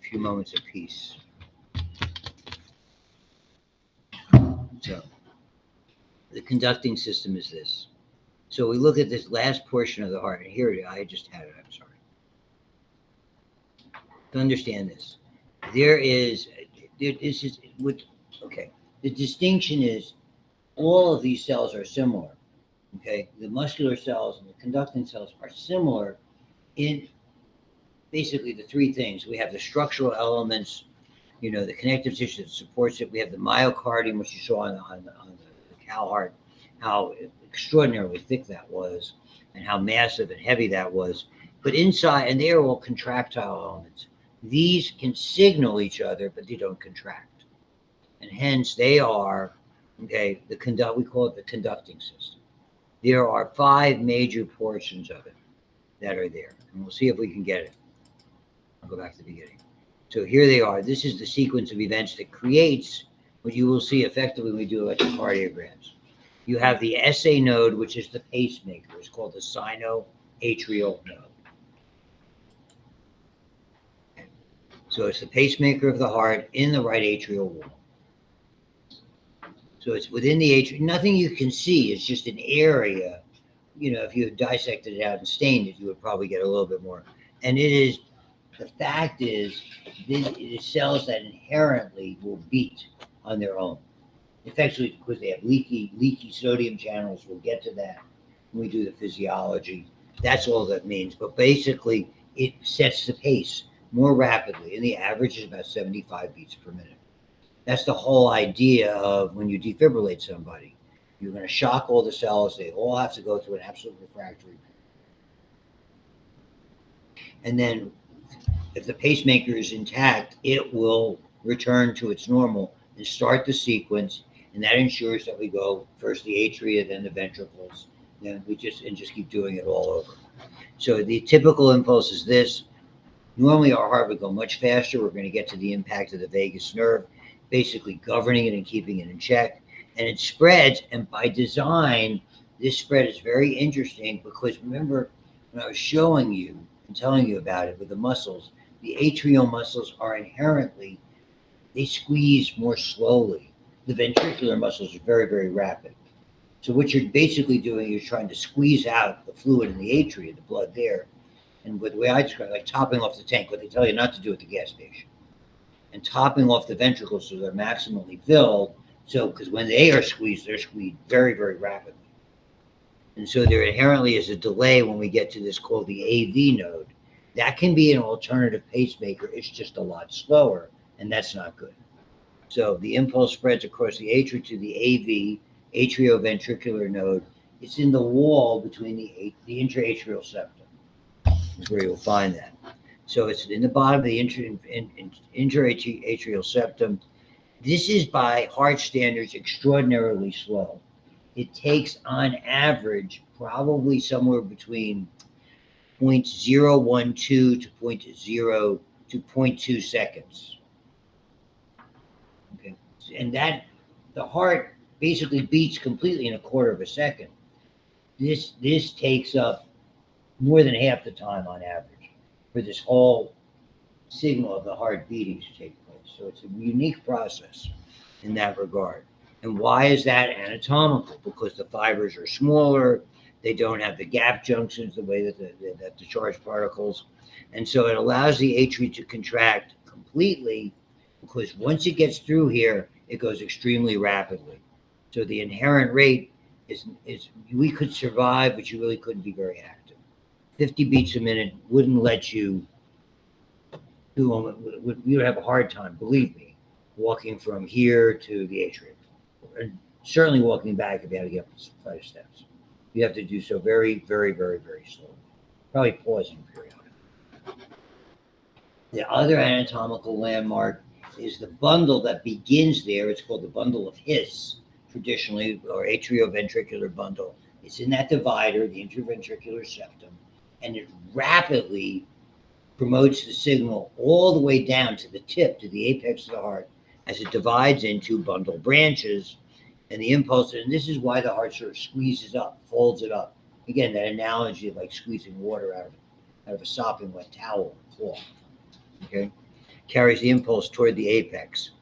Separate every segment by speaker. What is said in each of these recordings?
Speaker 1: few moments of peace. So the conducting system is this. So we look at this last portion of the heart, and here it is. I just had it, I'm sorry. To understand this, this is what, okay. The distinction is all of these cells are similar, okay? The muscular cells and the conducting cells are similar in basically the three things. We have the structural elements, the connective tissue that supports it. We have the myocardium, which you saw on the cow heart, how extraordinarily thick that was and how massive and heavy that was. But inside, and they are all contractile elements. These can signal each other, but they don't contract. And hence they are, okay, we call it the conducting system. There are 5 major portions of it that are there. And we'll see if we can get it. I'll go back to the beginning. So here they are. This is the sequence of events that creates what you will see effectively when we do electrocardiograms. You have the SA node, which is the pacemaker. It's called the sinoatrial node. So it's the pacemaker of the heart in the right atrial wall. So it's within the atrium. Nothing you can see. It's just an area. If you had dissected it out and stained it, you would probably get a little bit more. And the fact is, it is cells that inherently will beat on their own. Effectively, because they have leaky sodium channels. We'll get to that when we do the physiology. That's all that means. But basically, it sets the pace more rapidly, and the average is about 75 beats per minute. That's the whole idea of when you defibrillate somebody. You're going to shock all the cells. They all have to go through an absolute refractory period. And then if the pacemaker is intact, it will return to its normal and start the sequence. And that ensures that we go first the atria, then the ventricles. Then we just keep doing it all over. So the typical impulse is this. Normally our heart would go much faster. We're going to get to the impact of the vagus nerve, basically governing it and keeping it in check. And it spreads. And by design, this spread is very interesting because remember when I was showing you and telling you about it with the muscles, the atrial muscles are inherently, they squeeze more slowly. The ventricular muscles are very, very rapid. So what you're basically doing is trying to squeeze out the fluid in the atria, the blood there. And with the way I describe it, like topping off the tank, what they tell you not to do at the gas station. And topping off the ventricles so they're maximally filled. So, because when they are squeezed, they're squeezed very, very rapidly. And so there inherently is a delay when we get to this called the AV node. That can be an alternative pacemaker. It's just a lot slower, and that's not good. So the impulse spreads across the atria to the AV, atrioventricular node. It's in the wall between the intraatrial septum. Is where you'll find that. So it's in the bottom of the intraatrial septum. This is by heart standards extraordinarily slow. It takes on average probably somewhere between 0.012 to 0.2 seconds. Okay. And that the heart basically beats completely in a quarter of a second. This takes up more than half the time on average for this whole signal of the heart beating to take place. So it's a unique process in that regard. And why is that anatomical? Because the fibers are smaller, they don't have the gap junctions the way that the charged particles. And so it allows the atria to contract completely because once it gets through here, it goes extremely rapidly. So the inherent rate is we could survive, but you really couldn't be very active. 50 beats a minute wouldn't let you do, you would have a hard time, believe me, walking from here to the atrium. And certainly walking back if you had to get up the flight of steps. You have to do so very, very, very, very slowly. Probably pausing periodically. The other anatomical landmark is the bundle that begins there. It's called the bundle of His, traditionally, or atrioventricular bundle. It's in that divider, the intraventricular septum, and it rapidly promotes the signal all the way down to the tip, to the apex of the heart, as it divides into bundle branches. And the impulse, and this is why the heart sort of squeezes up, folds it up. Again, that analogy of like squeezing water out of a sopping wet towel or cloth. Okay. carries the impulse toward the apex.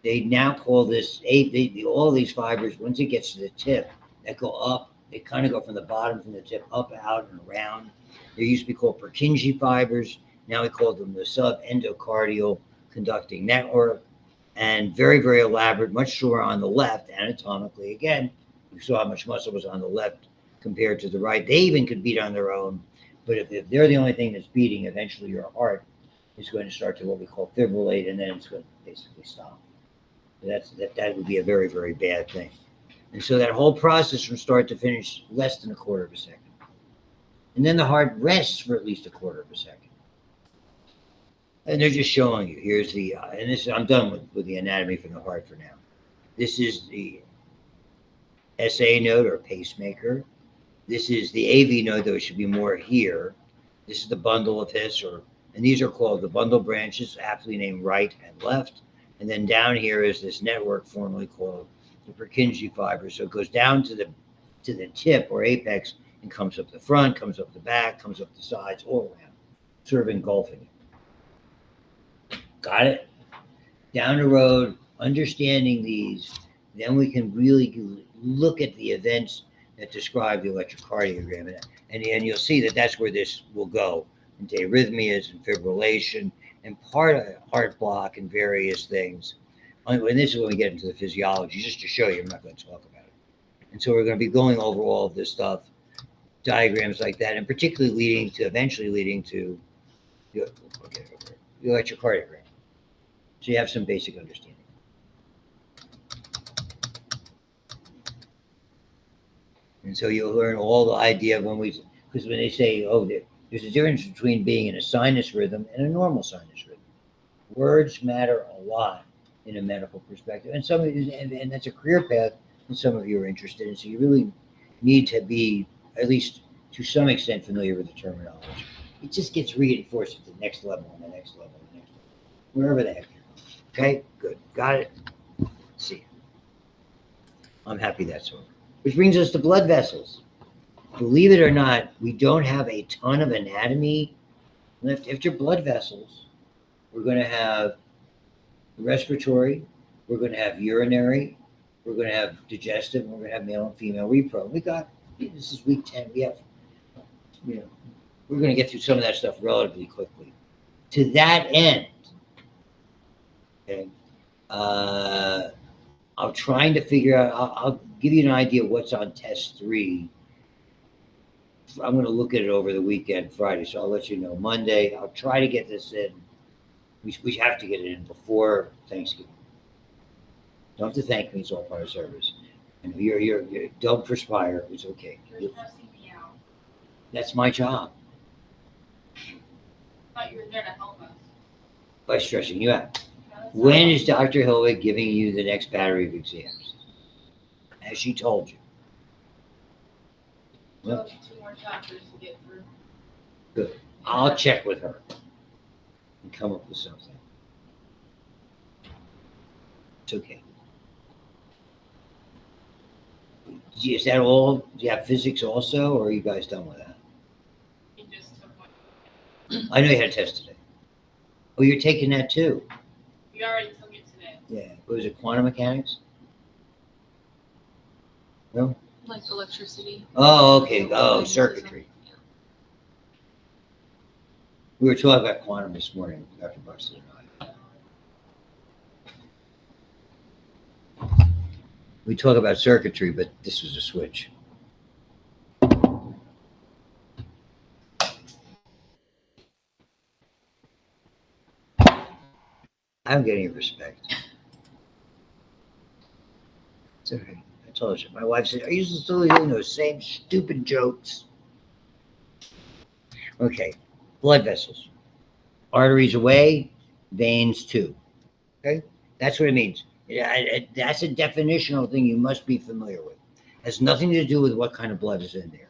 Speaker 1: They now call this, all these fibers, once it gets to the tip, that go up, they kind of go from the bottom, from the tip, up, out, and around. They used to be called Purkinje fibers. Now we call them the subendocardial conducting network. And very, very elaborate, much shorter on the left, anatomically. Again, you saw how much muscle was on the left compared to the right. They even could beat on their own. But if they're the only thing that's beating, eventually your heart is going to start to what we call fibrillate, and then it's going to basically stop. That would be a very, very bad thing. And so that whole process from start to finish, less than a quarter of a second. And then the heart rests for at least a quarter of a second. And they're just showing you. Here's the, and this, I'm done with the anatomy for the heart for now. This is the SA node or pacemaker. This is the AV node, though it should be more here. This is the bundle of His, and these are called the bundle branches, aptly named right and left. And then down here is this network formerly called the Purkinje fiber. So it goes down to the tip or apex and comes up the front, comes up the back, comes up the sides, all around, sort of engulfing it. Got it? Down the road, understanding these, then we can really look at the events that describe the electrocardiogram. And you'll see that that's where this will go, into arrhythmias and fibrillation and part of heart block and various things. And this is when we get into the physiology, just to show you, I'm not going to talk about it. And so we're going to be going over all of this stuff, diagrams like that, and particularly eventually leading to the electrocardiogram. So you have some basic understanding. And so you'll learn all the idea because when they say, oh, there's a difference between being in a sinus rhythm and a normal sinus rhythm. Words matter a lot in a medical perspective. And some of you, and that's a career path that some of you are interested in. So you really need to be, at least to some extent, familiar with the terminology. It just gets reinforced at the next level and the next level and the next level, wherever the heck you're going. Okay, good. Got it? See you. I'm happy that's over. Which brings us to blood vessels. Believe it or not, we don't have a ton of anatomy left. After blood vessels, we're going to have respiratory, we're going to have urinary, we're going to have digestive, and we're going to have male and female repro. This is week 10. We have, we're going to get through some of that stuff relatively quickly. To that end, okay, I'm trying to figure out, I'll give you an idea of what's on test 3. I'm going to look at it over the weekend, Friday, so I'll let you know. Monday, I'll try to get this in. We have to get it in before Thanksgiving. Don't have to thank me, it's all part of service. And you're don't perspire, it's okay.
Speaker 2: You're stressing me out.
Speaker 1: That's my job.
Speaker 2: I thought you were there to help us.
Speaker 1: By stressing you out. When is Dr. Hilwig giving you the next battery of exams? As she told you.
Speaker 2: Well, 2 more chapters to get through.
Speaker 1: Good. I'll check with her and come up with something. It's okay. Is that all? Do you have physics also, or are you guys done with that?
Speaker 2: You just took one.
Speaker 1: I know you had a test today. Oh, you're taking that too?
Speaker 2: We already took it today.
Speaker 1: Yeah. Was it quantum mechanics? No?
Speaker 3: Like electricity.
Speaker 1: Oh, okay. Oh, circuitry. We were talking about quantum this morning, Dr. Buxton and I. We talk about circuitry, but this was a switch. I don't get any respect. It's okay. I told you. My wife said, are you still doing those same stupid jokes? Okay. Blood vessels. Arteries away, veins too. Okay? That's what it means. That's a definitional thing you must be familiar with. It has nothing to do with what kind of blood is in there.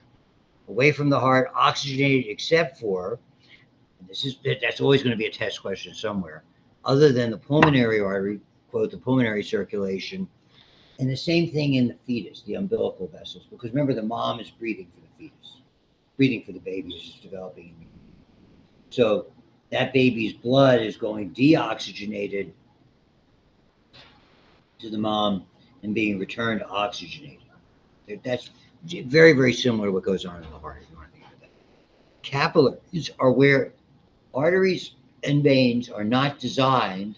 Speaker 1: Away from the heart, oxygenated except for, that's always going to be a test question somewhere, other than the pulmonary artery, quote, the pulmonary circulation, and the same thing in the fetus, the umbilical vessels, because remember the mom is breathing for the fetus, breathing for the baby as it's developing. So that baby's blood is going deoxygenated to the mom and being returned oxygenated. That's very, very similar to what goes on in the heart, if you want to think of that. Capillaries are where arteries and veins are not designed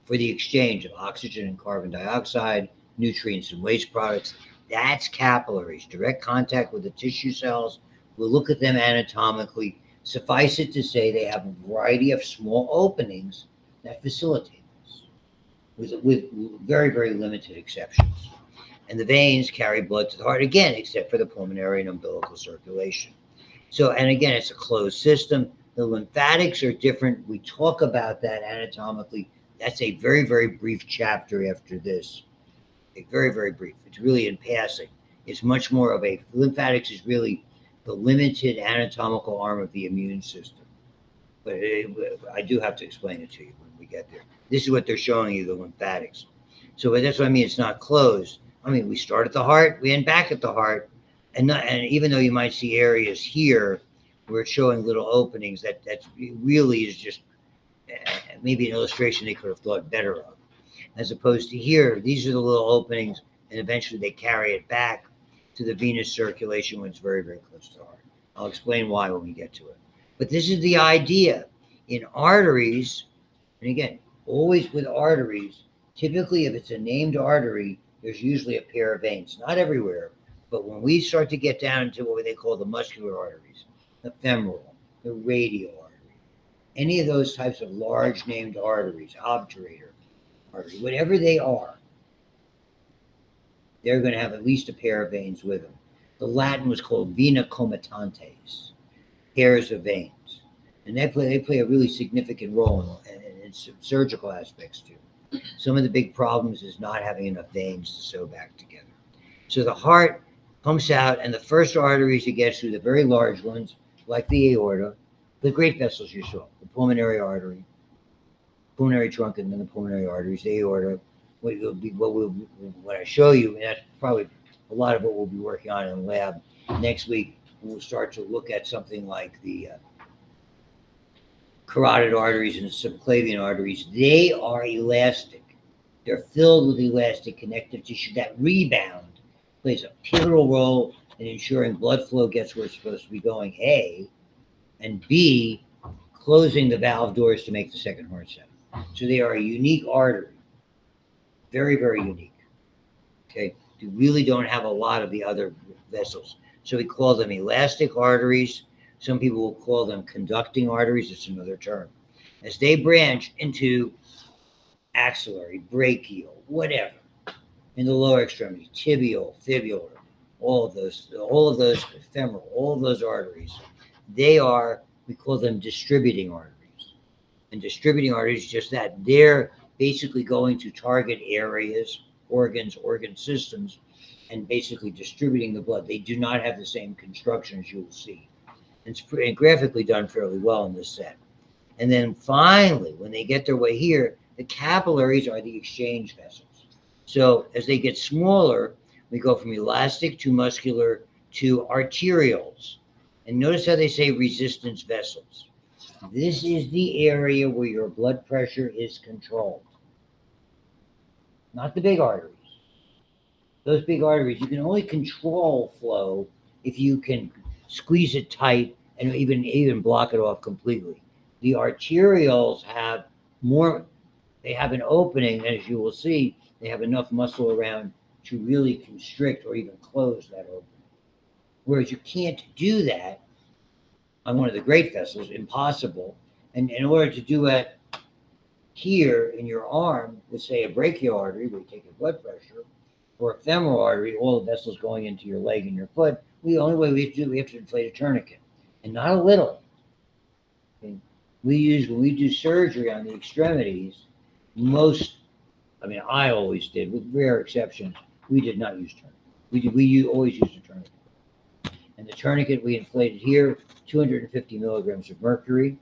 Speaker 1: for the exchange of oxygen and carbon dioxide, nutrients and waste products. That's capillaries, direct contact with the tissue cells. We'll look at them anatomically. Suffice it to say, they have a variety of small openings that facilitate this, with very, very limited exceptions. And the veins carry blood to the heart, again, except for the pulmonary and umbilical circulation. So, and again, it's a closed system. The lymphatics are different. We talk about that anatomically. That's a very, very brief chapter after this. A very, very brief. It's really in passing. It's much more of a, lymphatics is really the limited anatomical arm of the immune system. But I do have to explain it to you when we get there. This is what they're showing you, the lymphatics. So that's what I mean. It's not closed. I mean, we start at the heart, we end back at the heart. And even though you might see areas here where it's showing little openings, that really is just maybe an illustration they could have thought better of. As opposed to here, these are the little openings, and eventually they carry it back to the venous circulation when it's very, very close to the heart. I'll explain why when we get to it. But this is the idea. In arteries, and again, always with arteries, typically if it's a named artery, there's usually a pair of veins. Not everywhere, but when we start to get down to what they call the muscular arteries, the femoral, the radial artery, any of those types of large named arteries, obturator artery, whatever they are, they're going to have at least a pair of veins with them. The Latin was called vena comitantes, pairs of veins. And they play a really significant role in surgical aspects too. Some of the big problems is not having enough veins to sew back together. So the heart pumps out, and the first arteries it gets through, the very large ones, like the aorta, the great vessels you saw, the pulmonary artery, pulmonary trunk, and then the pulmonary arteries, the aorta. What I show you, and that's probably a lot of what we'll be working on in the lab next week. We'll start to look at something like the carotid arteries and subclavian arteries. They are elastic. They're filled with elastic connective tissue. That rebound plays a pivotal role in ensuring blood flow gets where it's supposed to be going, A, and B, closing the valve doors to make the second heart sound. So they are a unique artery. Very, very unique. Okay. You really don't have a lot of the other vessels. So we call them elastic arteries. Some people will call them conducting arteries. It's another term. As they branch into axillary, brachial, whatever, in the lower extremity, tibial, fibular, all of those femoral, all of those arteries, we call them distributing arteries. And distributing arteries, just that. They're basically going to target areas, organs, organ systems, and basically distributing the blood. They do not have the same construction as you will see. It's graphically done fairly well in this set. And then finally, when they get their way here, the capillaries are the exchange vessels. So as they get smaller, we go from elastic to muscular to arterioles. And notice how they say resistance vessels. This is the area where your blood pressure is controlled. Not the big arteries. Those big arteries, you can only control flow if you can squeeze it tight and even block it off completely. The arterioles have more, they have an opening, as you will see, they have enough muscle around to really constrict or even close that opening. Whereas you can't do that on one of the great vessels, impossible. And in order to do it here in your arm, with say a brachial artery, where you take your blood pressure, or a femoral artery, all the vessels going into your leg and your foot, the only way we have to inflate a tourniquet, and not a little. Okay? When we do surgery on the extremities, I always did, with rare exceptions, we did not use tourniquet. We always used a tourniquet. And the tourniquet we inflated here, 250 milligrams of mercury.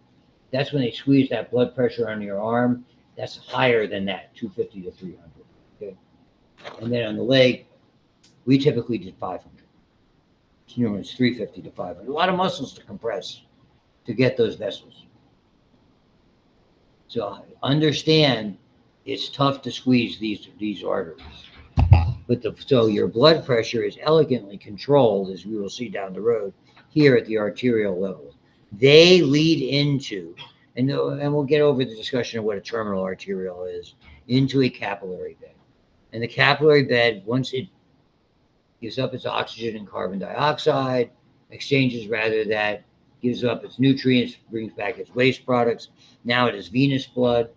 Speaker 1: That's when they squeeze that blood pressure on your arm. That's higher than that, 250 to 300. Okay. And then on the leg, we typically did 500. So, it's 350 to 500. A lot of muscles to compress to get those vessels. So understand, it's tough to squeeze these arteries. But so your blood pressure is elegantly controlled, as we will see down the road, here at the arterial level. They lead into, and we'll get over the discussion of what a terminal arterial is, into a capillary bed. And the capillary bed, once it gives up its oxygen and carbon dioxide, exchanges rather that, gives up its nutrients, brings back its waste products. Now it is venous blood.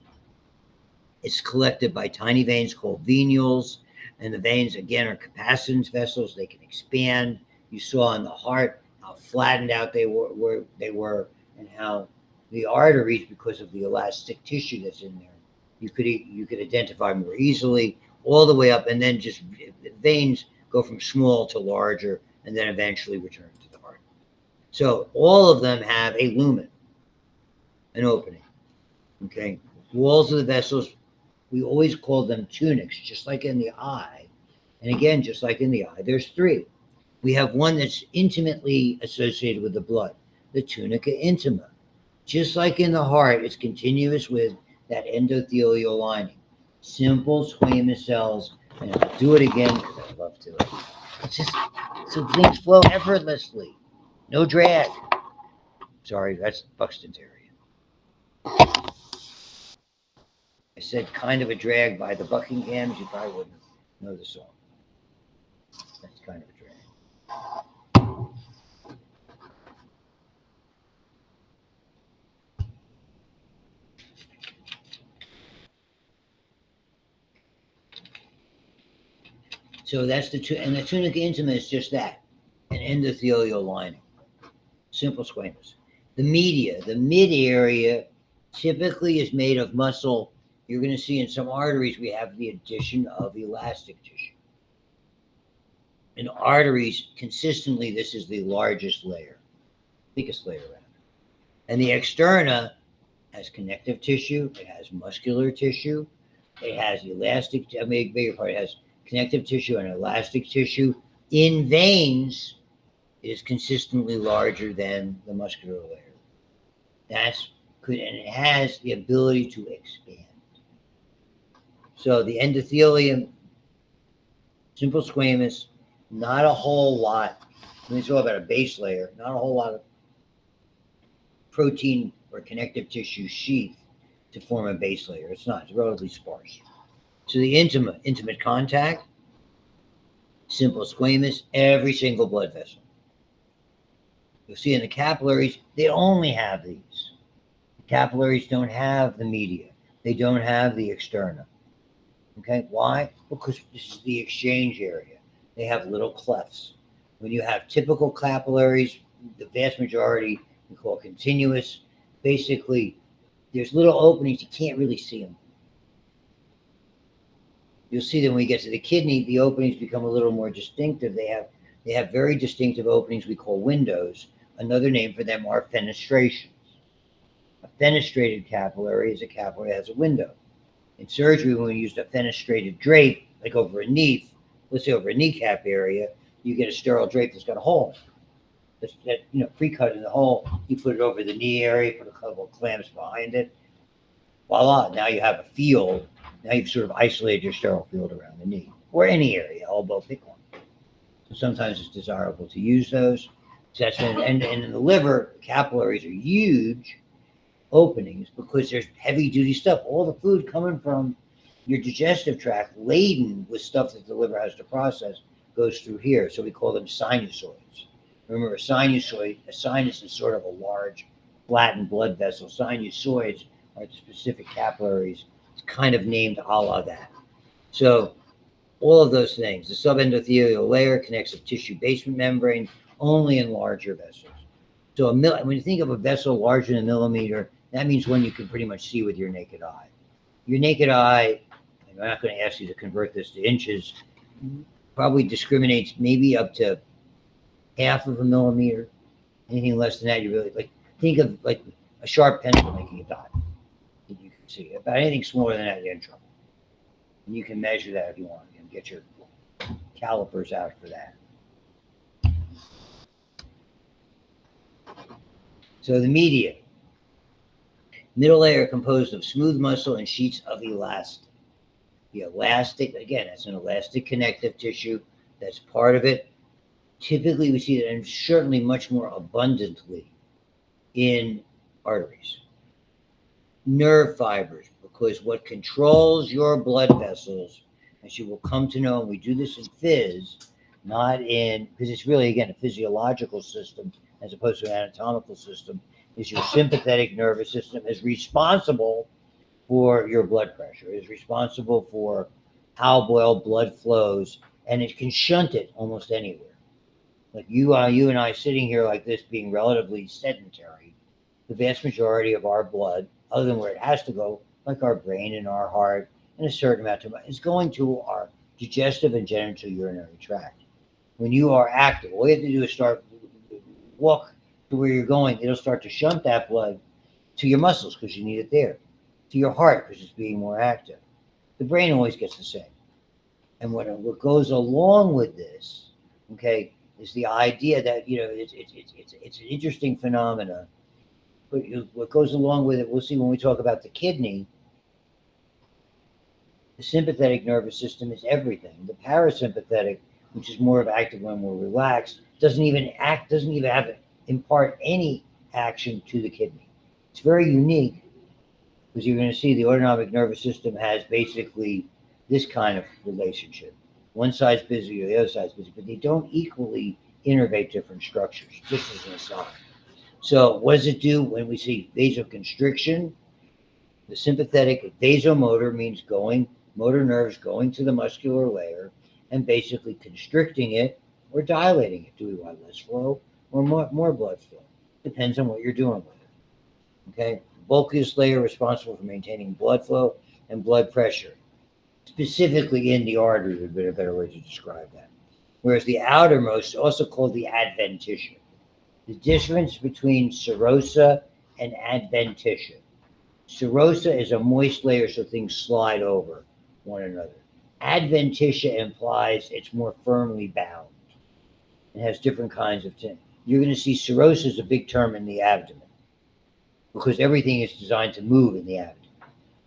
Speaker 1: It's collected by tiny veins called venules. And the veins, again, are capacitance vessels. They can expand. You saw in the heart how flattened out they were, and how the arteries, because of the elastic tissue that's in there, you could identify more easily, all the way up, and then just veins go from small to larger, and then eventually return to the heart. So all of them have a lumen, an opening. Okay, walls of the vessels, we always call them tunics, just like in the eye. And again, just like in the eye, there's three. We have one that's intimately associated with the blood, the tunica intima. Just like in the heart, it's continuous with that endothelial lining. Simple squamous cells, and I'll do it again because I love to. It's just so things flow effortlessly, no drag. Sorry, that's Buxton's area. I said kind of a drag by the Buckinghams, you probably wouldn't know the song. That's kind of a drag. So that's and the tunica intima is just that, an endothelial lining, simple squamous. The media, the mid area, typically is made of muscle. You're going to see in some arteries we have the addition of elastic tissue. In arteries, consistently, this is the largest layer, biggest layer around. And the externa has connective tissue, it has muscular tissue, it has elastic, I mean, bigger part, it has connective tissue and elastic tissue. In veins, it is consistently larger than the muscular layer. That's good, and it has the ability to expand. So the endothelium, simple squamous, not a whole lot. When it's all about a base layer, not a whole lot of protein or connective tissue sheath to form a base layer. It's not. It's relatively sparse. So the intimate contact, simple squamous, every single blood vessel. You'll see in the capillaries, they only have these. The capillaries don't have the media. They don't have the externa. Okay, why? Because this is the exchange area. They have little clefts. When you have typical capillaries, the vast majority we call continuous. Basically, there's little openings, you can't really see them. You'll see that when we get to the kidney, the openings become a little more distinctive. They have very distinctive openings we call windows. Another name for them are fenestrations. A fenestrated capillary is a capillary that has a window. In surgery, when we used a fenestrated drape, like over a knee, let's say over a kneecap area, you get a sterile drape that's got a hole. That pre-cut in the hole, you put it over the knee area, put a couple of clamps behind it. Voila, now you have a field. Now you've sort of isolated your sterile field around the knee, or any area, elbow, pick one. So sometimes it's desirable to use those. So that's and in the liver, capillaries are huge openings because there's heavy duty stuff. All the food coming from your digestive tract, laden with stuff that the liver has to process, goes through here. So we call them sinusoids. Remember, a sinusoid, a sinus is sort of a large, flattened blood vessel. Sinusoids are the specific capillaries. It's kind of named a la that. So all of those things, the subendothelial layer connects the tissue basement membrane only in larger vessels. So when you think of a vessel larger than a millimeter, that means one you can pretty much see with your naked eye. Your naked eye, and I'm not going to ask you to convert this to inches, probably discriminates maybe up to half of a millimeter. Anything less than that, you really think of like a sharp pencil making a dot. You can see about anything smaller than that, you're in trouble. And you can measure that if you want. You can get your calipers out for that. So the media. Middle layer composed of smooth muscle and sheets of elastin. The elastic, again, that's an elastic connective tissue. That's part of it. Typically, we see that, and certainly much more abundantly in arteries. Nerve fibers, because what controls your blood vessels, as you will come to know, and we do this in phys, not in, because it's really, again, a physiological system as opposed to an anatomical system, is your sympathetic nervous system is responsible for your blood pressure, is responsible for how well blood flows, and it can shunt it almost anywhere. Like you and I sitting here like this being relatively sedentary, the vast majority of our blood, other than where it has to go, like our brain and our heart, and a certain amount of is going to our digestive and genital urinary tract. When you are active, all you have to do is start walk to where you're going. It'll start to shunt that blood to your muscles because you need it there, to your heart because it's being more active. The brain always gets the same. And what goes along with this, okay, is the idea that it's an interesting phenomena. But what goes along with it, we'll see when we talk about the kidney. The sympathetic nervous system is everything. The parasympathetic, which is more of active when we're relaxed, doesn't even impart any action to the kidney. It's very unique because you're going to see the autonomic nervous system has basically this kind of relationship. One side's busy or the other side's busy, but they don't equally innervate different structures, just as an aside. So what does it do when we see vasoconstriction? The sympathetic vasomotor means motor nerves going to the muscular layer and basically constricting it or dilating it. Do we want less flow or more blood flow? Depends on what you're doing with it. Okay? Bulkiest layer responsible for maintaining blood flow and blood pressure. Specifically in the artery would be a better way to describe that. Whereas the outermost, also called the adventitia. The difference between serosa and adventitia. Serosa is a moist layer, so things slide over one another. Adventitia implies it's more firmly bound. It has different kinds of things. You're going to see serosa is a big term in the abdomen because everything is designed to move in the abdomen.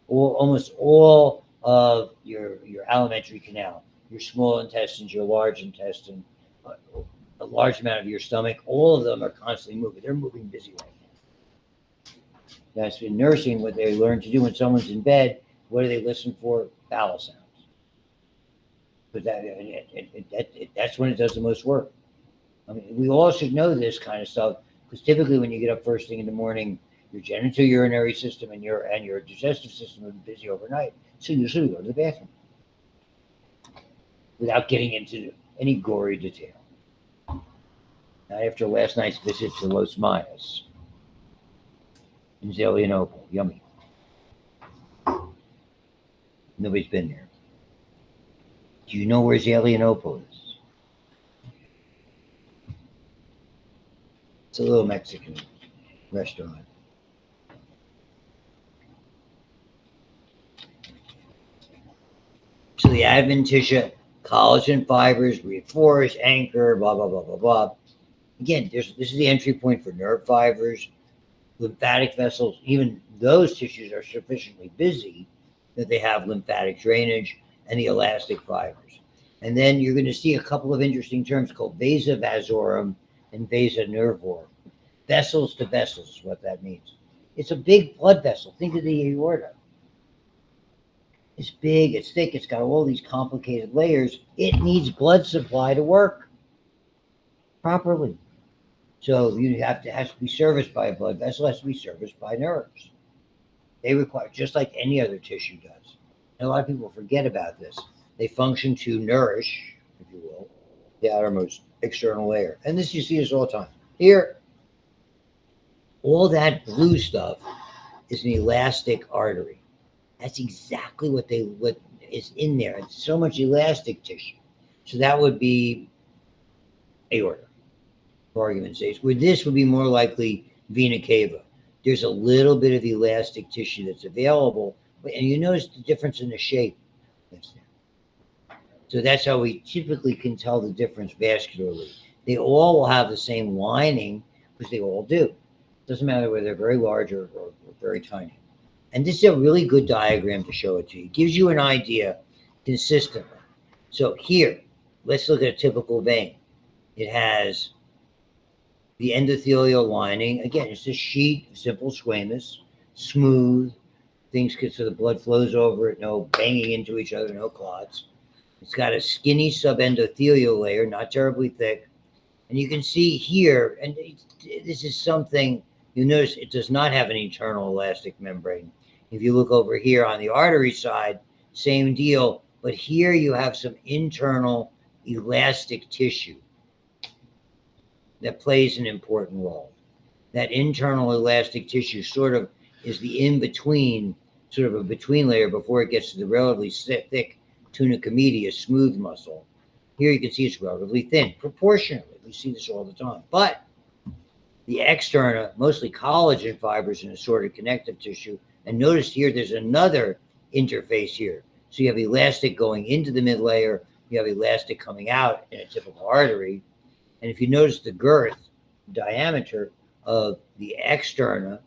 Speaker 1: Almost all of your alimentary canal, your small intestines, your large intestine, a large amount of your stomach, all of them are constantly moving. They're moving busy right now. That's in nursing what they learn to do when someone's in bed. What do they listen for? Bowel sounds. But that's when it does the most work. I mean, we all should know this kind of stuff because typically when you get up first thing in the morning, your genital urinary system and your digestive system are busy overnight. So usually we go to the bathroom without getting into any gory detail. Not after last night's visit to Los Mayas in Zelienople. Yummy. Nobody's been there. Do you know where Zelienople is? It's a little Mexican restaurant. So the adventitia, collagen fibers, reinforce, anchor, blah, blah, blah, blah, blah. Again, this is the entry point for nerve fibers, lymphatic vessels. Even those tissues are sufficiently busy that they have lymphatic drainage and the elastic fibers. And then you're going to see a couple of interesting terms called vasa vasorum and vasa nervorum. Vessels to vessels is what that means. It's a big blood vessel. Think of the aorta. It's big, it's thick, it's got all these complicated layers. It needs blood supply to work properly. So has to be serviced by a blood vessel, has to be serviced by nerves. They require, just like any other tissue does. And a lot of people forget about this. They function to nourish, if you will, the outermost external layer. And this, you see this all the time. Here, all that blue stuff is an elastic artery. That's exactly what is in there. It's so much elastic tissue. So that would be aorta, for argument's sake. Where this would be more likely vena cava. There's a little bit of elastic tissue that's available, and you notice the difference in the shape that's there. So that's how we typically can tell the difference vascularly. They all will have the same lining, because they all do. Doesn't matter whether they're very large or very tiny. And this is a really good diagram to show it to you. It gives you an idea consistently. So here, let's look at a typical vein. It has the endothelial lining. Again, it's a sheet, simple squamous, smooth. Things get so the blood flows over it, no banging into each other, no clots. It's got a skinny subendothelial layer, not terribly thick. And you can see here, and this is something you notice, it does not have an internal elastic membrane. If you look over here on the artery side, same deal, but here you have some internal elastic tissue that plays an important role. That internal elastic tissue sort of is the in-between, sort of a between layer before it gets to the relatively thick tunica media, smooth muscle. Here you can see it's relatively thin, proportionately. We see this all the time. But the externa, mostly collagen fibers and assorted connective tissue. And notice here, there's another interface here. So you have elastic going into the mid layer, you have elastic coming out in a typical artery. And if you notice the girth, diameter of the externa,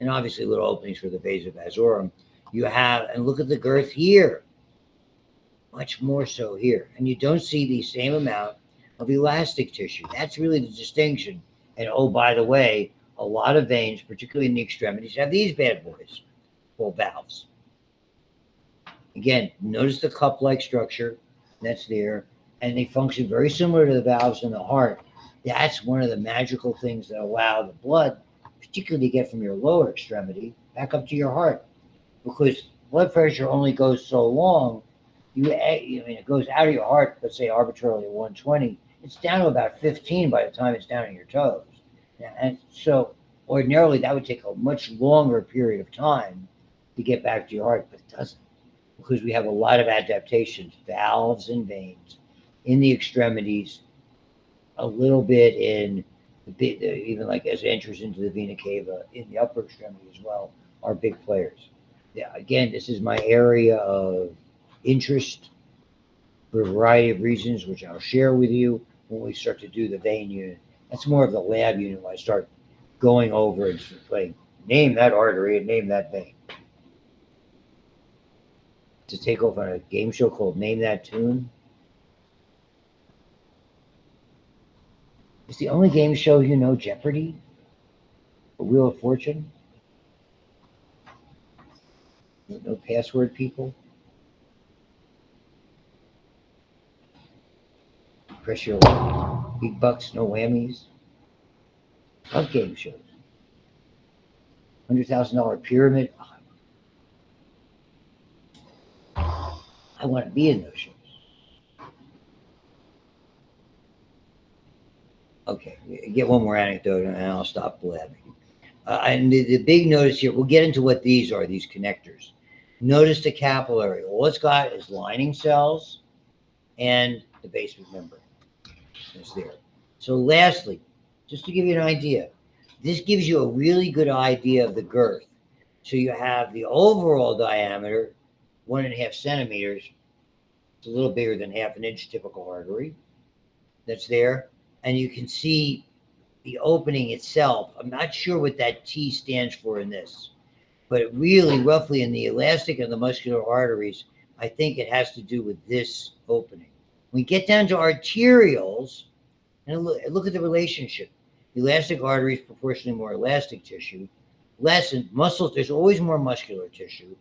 Speaker 1: and obviously little openings for the vasa vasorum, you have, and look at the girth here, much more so here. And you don't see the same amount of elastic tissue. That's really the distinction. And oh, by the way, a lot of veins, particularly in the extremities, have these bad boys, called valves. Again, notice the cup-like structure that's there, and they function very similar to the valves in the heart. That's one of the magical things that allow the blood, particularly to get from your lower extremity, back up to your heart. Because blood pressure only goes so long, it goes out of your heart, let's say arbitrarily at 120, it's down to about 15 by the time it's down in your toes. And so ordinarily that would take a much longer period of time to get back to your heart, but it doesn't, because we have a lot of adaptations, valves and veins in the extremities, a little bit in even like as it enters into the vena cava in the upper extremity as well, are big players. Yeah, again, this is my area of interest for a variety of reasons, which I'll share with you when we start to do the vein unit. That's more of the lab unit when I start going over and like, name that artery and name that vein. To take off on a game show called Name That Tune. It's the only game show you know, Jeopardy? Or Wheel of Fortune? No password, people? Press your luck. Big bucks, no whammies. Love game shows. $100,000 pyramid. I want to be in those shows. Okay, get one more anecdote and I'll stop blabbing. And the big notice here, we'll get into what these are, these connectors. Notice the capillary. All it's got is lining cells and the basement membrane. It's there. So lastly, just to give you an idea, this gives you a really good idea of the girth. So you have the overall diameter, 1.5 centimeters. It's a little bigger than half an inch typical artery that's there. And you can see the opening itself. I'm not sure what that T stands for in this, but really roughly in the elastic and the muscular arteries, I think it has to do with this opening. When we get down to arterioles, and look at the relationship. Elastic arteries, proportionally more elastic tissue. Less in muscles, there's always more muscular tissue.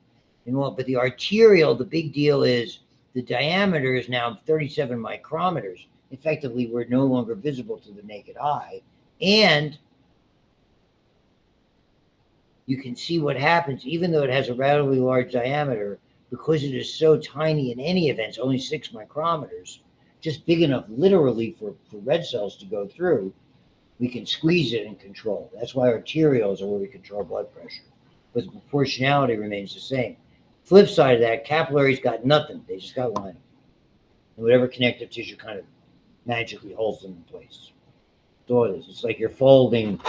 Speaker 1: But the arterial, the big deal is the diameter is now 37 micrometers. Effectively, we're no longer visible to the naked eye. And you can see what happens, even though it has a relatively large diameter, because it is so tiny in any event, it's only 6 micrometers, just big enough literally for red cells to go through, we can squeeze it and control. That's why arterioles are where we control blood pressure. But the proportionality remains the same. Flip side of that, capillaries got nothing. They just got lining. And whatever connective tissue kind of magically holds them in place. That's all it is. It's like you're folding,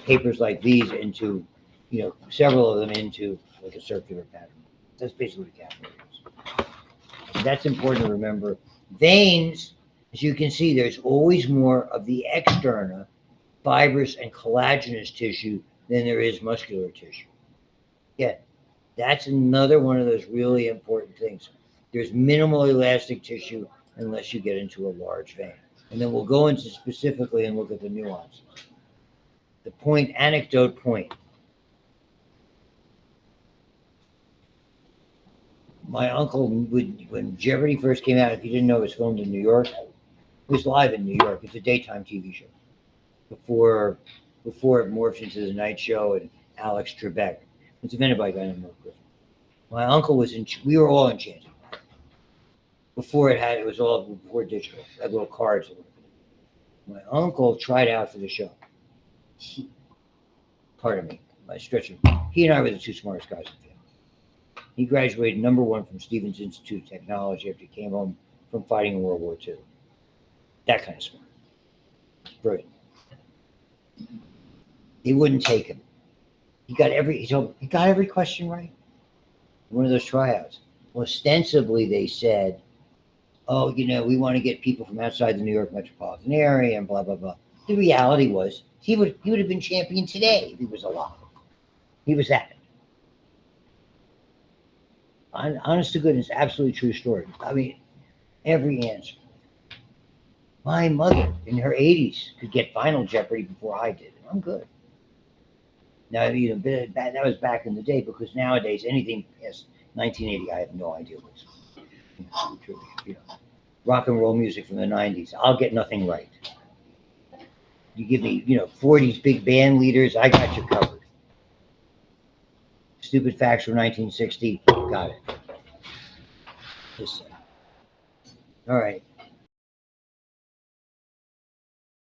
Speaker 1: papers like these into, several of them into like a circular pattern. That's basically what a capillary is. And that's important to remember. Veins, as you can see, there's always more of the externa, fibrous and collagenous tissue than there is muscular tissue. Yeah, that's another one of those really important things. There's minimal elastic tissue unless you get into a large vein. And then we'll go into specifically and look at the nuances. The point, anecdote point. My uncle would, when Jeopardy first came out, if you didn't know, it was filmed in New York. It was live in New York. It's a daytime TV show. Before it morphed into the night show and Alex Trebek. It's invented by a guy named Mark Griffin. My uncle was in, we were all enchanted. Before it was all before digital, had little cards. My uncle tried out for the show. Pardon me, my stretching. He and I were the two smartest guys in the family. He graduated #1 from Stevens Institute of Technology after he came home from fighting in World War II. That kind of smart. Brilliant. They wouldn't take him. He got every question right. One of those tryouts. Well, ostensibly they said, oh, we want to get people from outside the New York metropolitan area and blah, blah, blah. The reality was he would have been champion today if he was alive. He was that. Honest to goodness, absolutely true story. I mean, every answer. My mother in her 80s could get Final Jeopardy before I did. I'm good. Now, that was back in the day, because nowadays anything past 1980, I have no idea what's true. Rock and roll music from the 90s, I'll get nothing right. You give me, 40s big band leaders, I got you covered. Stupid facts from 1960, got it. All right.